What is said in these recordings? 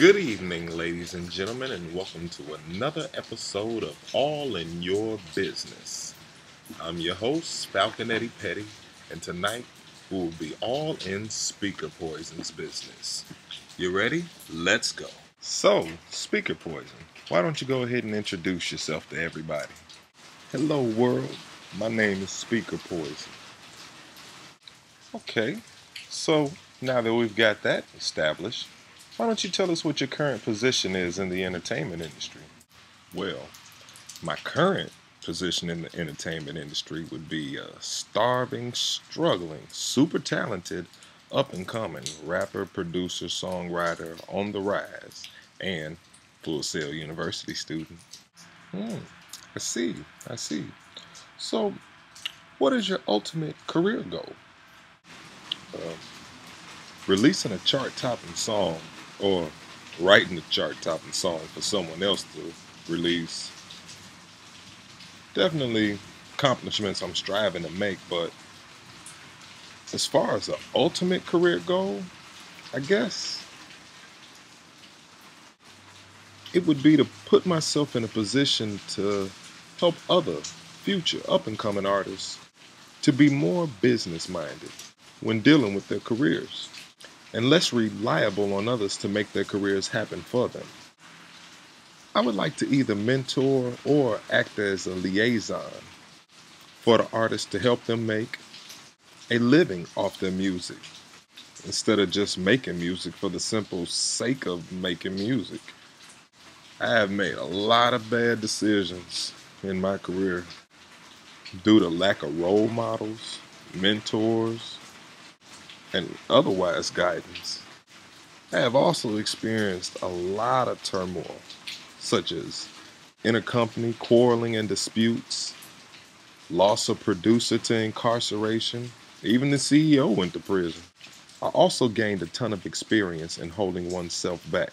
Good evening, ladies and gentlemen, and welcome to another episode of All in Your Business. I'm your host, Falconetti Petty, and tonight we will be all in Speaker Poison's business. You ready? Let's go. So, Speaker Poison, why don't you go ahead and introduce yourself to everybody? Hello, world. My name is Speaker Poison. Okay, so now that we've got that established, why don't you tell us what your current position is in the entertainment industry? Well, my current position in the entertainment industry would be a starving, struggling, super talented, up-and-coming rapper, producer, songwriter on the rise, and Full Sail University student. I see. So, what is your ultimate career goal? Uh, Releasing a chart-topping song or writing a chart-topping song for someone else to release. Definitely accomplishments I'm striving to make, but as far as the ultimate career goal, I guess it would be to put myself in a position to help other future up-and-coming artists to be more business-minded when dealing with their careers and less reliable on others to make their careers happen for them. I would like to either mentor or act as a liaison for the artists to help them make a living off their music instead of just making music for the simple sake of making music. I have made a lot of bad decisions in my career due to lack of role models, mentors, and otherwise guidance. I have also experienced a lot of turmoil, such as intercompany quarreling and disputes, loss of producer to incarceration, even the CEO went to prison. I also gained a ton of experience in holding oneself back.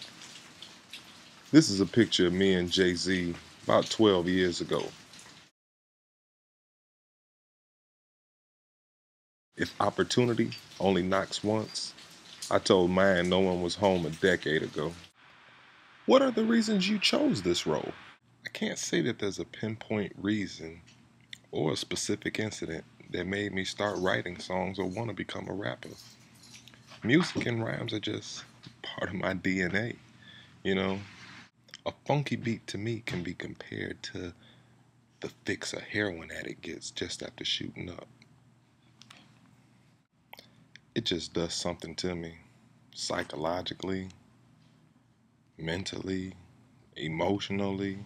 This is a picture of me and Jay-Z about 12 years ago. If opportunity only knocks once, I told mine no one was home a decade ago. What are the reasons you chose this role? I can't say that there's a pinpoint reason or a specific incident that made me start writing songs or want to become a rapper. Music and rhymes are just part of my DNA. You know, a funky beat to me can be compared to the fix a heroin addict gets just after shooting up. It just does something to me psychologically, mentally, emotionally.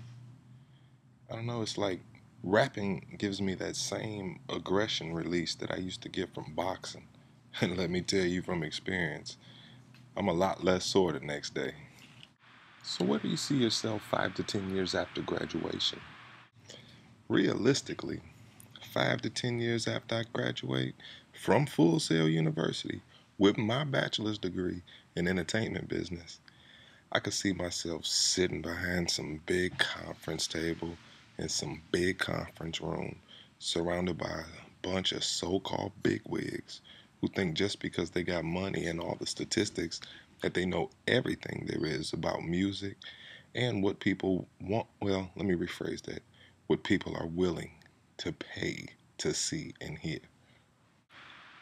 I don't know, it's like rapping gives me that same aggression release that I used to get from boxing. And let me tell you from experience, I'm a lot less sore the next day. So where do you see yourself 5 to 10 years after graduation? Realistically, 5 to 10 years after I graduate from Full Sail University with my bachelor's degree in entertainment business, I could see myself sitting behind some big conference table in some big conference room surrounded by a bunch of so-called bigwigs who think just because they got money and all the statistics that they know everything there is about music and what people want. Well, let me rephrase that. What people are willing to pay to see and hear.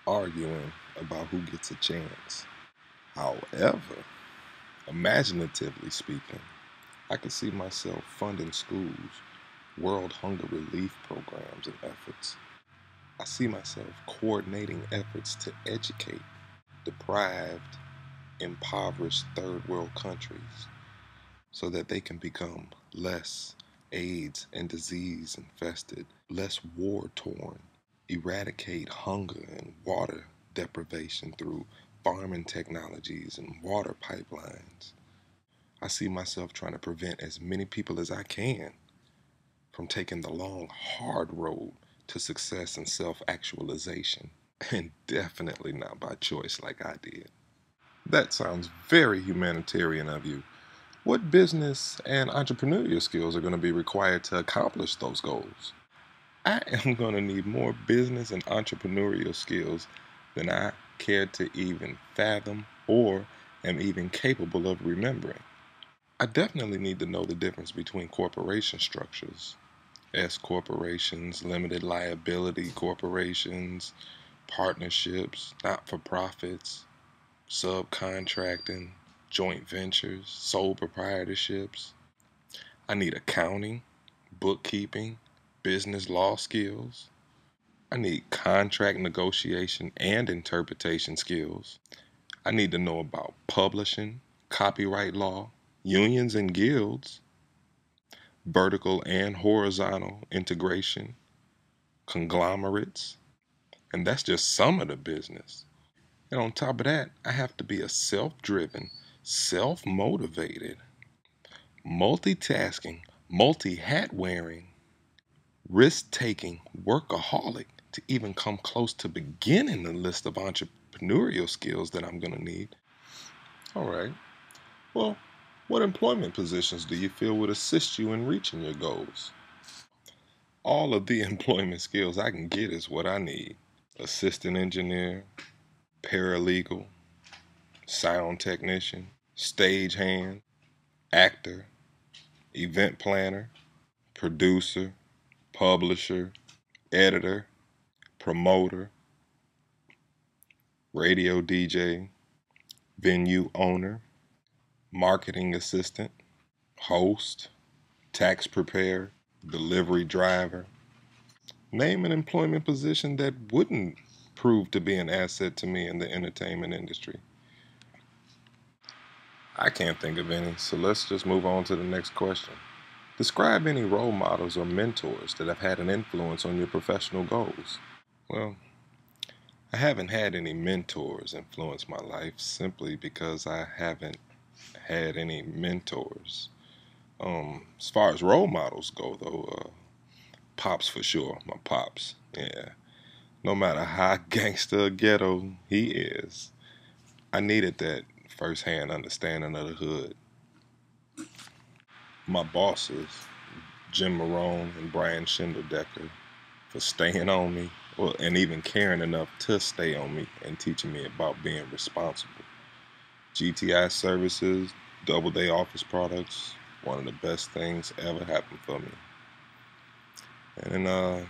Arguing about who gets a chance. However, imaginatively speaking, I could see myself funding schools, world hunger relief programs and efforts. I see myself coordinating efforts to educate deprived, impoverished third world countries so that they can become less AIDS and disease infested, less war torn, eradicate hunger and water deprivation through farming technologies and water pipelines. I see myself trying to prevent as many people as I can from taking the long, hard road to success and self-actualization, and definitely not by choice like I did. That sounds very humanitarian of you. What business and entrepreneurial skills are going to be required to accomplish those goals? I am going to need more business and entrepreneurial skills than I care to even fathom or am even capable of remembering. I definitely need to know the difference between corporation structures. S corporations, limited liability corporations, partnerships, not-for-profits, subcontracting, joint ventures, sole proprietorships. I need accounting, bookkeeping, business law skills. I need contract negotiation and interpretation skills. I need to know about publishing, copyright law, unions and guilds, vertical and horizontal integration, conglomerates, and that's just some of the business. And on top of that, I have to be a self-driven, self-motivated, multitasking, multi-hat wearing, risk-taking workaholic to even come close to beginning the list of entrepreneurial skills that I'm going to need. All right. Well, what employment positions do you feel would assist you in reaching your goals? All of the employment skills I can get is what I need. Assistant engineer, paralegal, sound technician, stagehand, actor, event planner, producer, publisher, editor, promoter, radio DJ, venue owner, marketing assistant, host, tax preparer, delivery driver. Name an employment position that wouldn't prove to be an asset to me in the entertainment industry. I can't think of any, so let's just move on to the next question. Describe any role models or mentors that have had an influence on your professional goals. Well, I haven't had any mentors influence my life simply because I haven't had any mentors. As far as role models go, though, Pops for sure, my Pops. Yeah, no matter how gangster or ghetto he is, I needed that first-hand understanding of the hood. My bosses, Jim Marone and Brian Schindeldecker, for staying on me, well, and even caring enough to stay on me and teaching me about being responsible. GTI Services, Double Day Office Products, one of the best things ever happened for me. And I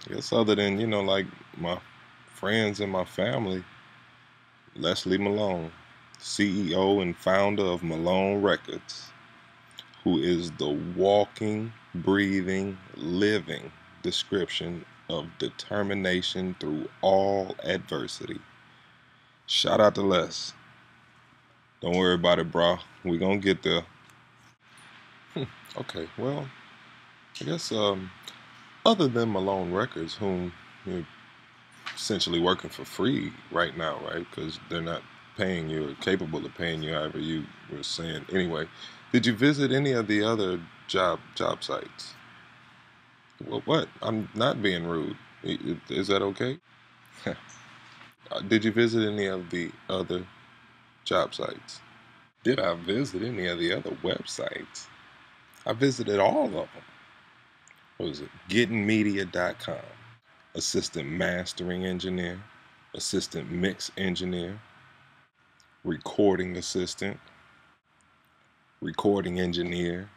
guess other than, like my friends and my family, Leslie Malone, CEO and founder of Malone Records, who is the walking, breathing, living description of determination through all adversity. Shout out to Les. Don't worry about it, bro. We gonna get there. Okay, well, I guess other than Malone Records, whom you're essentially working for free right now, right? Because they're not paying you or capable of paying you, however you were saying. Anyway, did you visit any of the other job sites? Well, what? I'm not being rude. Is that okay? Did you visit any of the other job sites? Did I visit any of the other websites? I visited all of them. What was it? GettingMedia.com. Assistant mastering engineer, assistant mix engineer, recording assistant, recording engineer,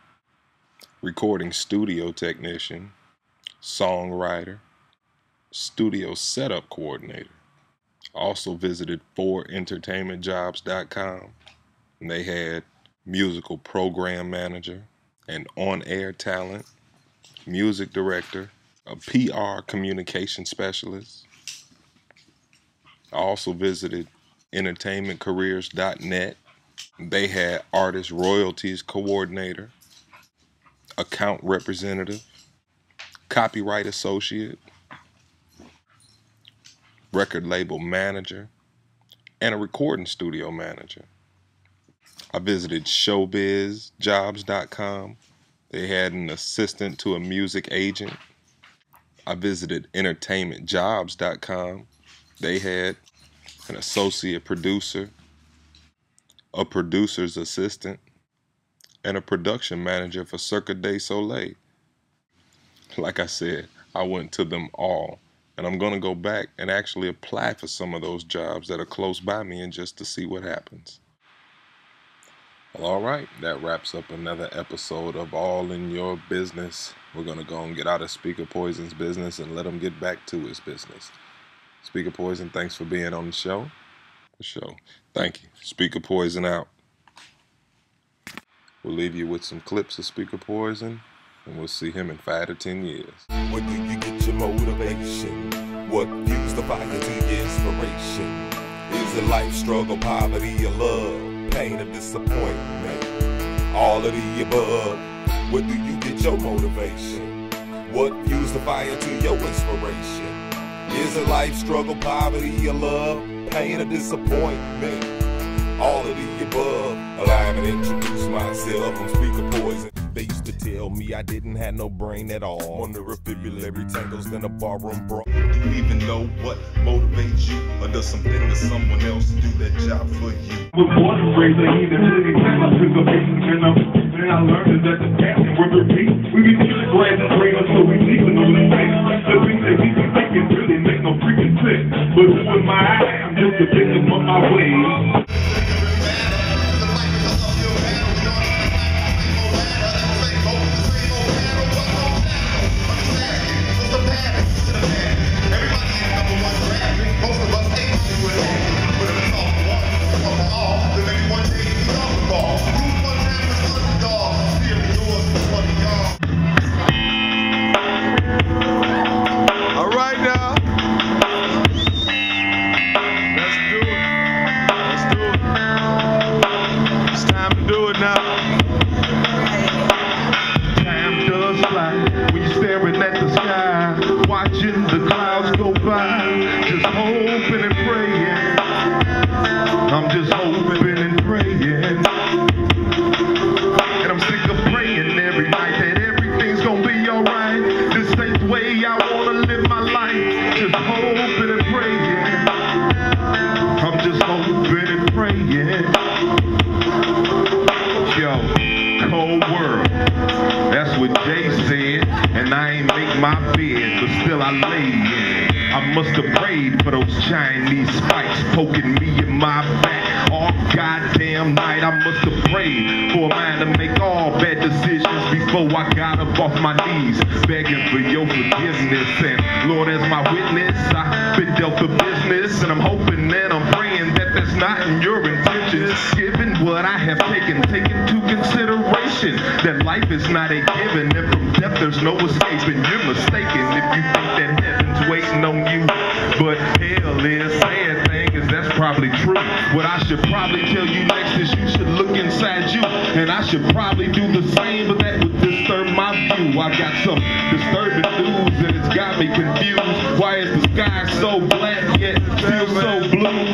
recording studio technician, songwriter, studio setup coordinator. Also visited 4entertainmentjobs.com. And they had musical program manager, an on-air talent, music director, a PR communication specialist. I also visited entertainmentcareers.net. They had artist royalties coordinator, account representative, copyright associate, record label manager, and a recording studio manager. I visited showbizjobs.com. They had an assistant to a music agent. I visited entertainmentjobs.com. They had an associate producer, a producer's assistant, and a production manager for Cirque du Soleil. Like I said, I went to them all, and I'm going to go back and actually apply for some of those jobs that are close by me and just to see what happens. Well, all right, that wraps up another episode of All in Your Business. We're going to go and get out of Speaker Poison's business and let him get back to his business. Speaker Poison, thanks for being on the show. Thank you. Speaker Poison out. We'll leave you with some clips of Speaker Poison, and we'll see him in 5 to 10 years. Where do you get your motivation? What fuels the fire to your inspiration? Is it life, struggle, poverty, or love? Pain or disappointment? All of the above. Where do you get your motivation? What fuels the fire to your inspiration? Is it life, struggle, poverty, or love? Pain or disappointment? All of the above. Allow me to introduce myself. I'm Speaker Poison. They used to tell me I didn't have no brain at all. Wonder if fibrillary tangles in a barroom brawl. Do you even know what motivates you? Or does something to someone else do that job for you? Was born and raised a heathen city. I took a beating and I learned that the captain was repeat. We be teaching grass and trainers, so we leaving on the face. The things that we be thinking really make no freaking sense. But who am I? I'm just a victim of my ways. Chinese spikes poking me in my back all goddamn night. I must have prayed for a mind to make all bad decisions before I got up off my knees, begging for your forgiveness. And Lord, as my witness, I've been dealt the business, and I'm hoping and I'm praying that that's not in your intentions. Given what I have taken into consideration, that life is not a given, and from death there's no escaping. You're mistaken if you think that heaven's waiting on you. But hell is sad thing is that's probably true. What I should probably tell you next is you should look inside you, and I should probably do the same, but that would disturb my view. I got some disturbing news and it's got me confused. Why is the sky so black yet still so blue?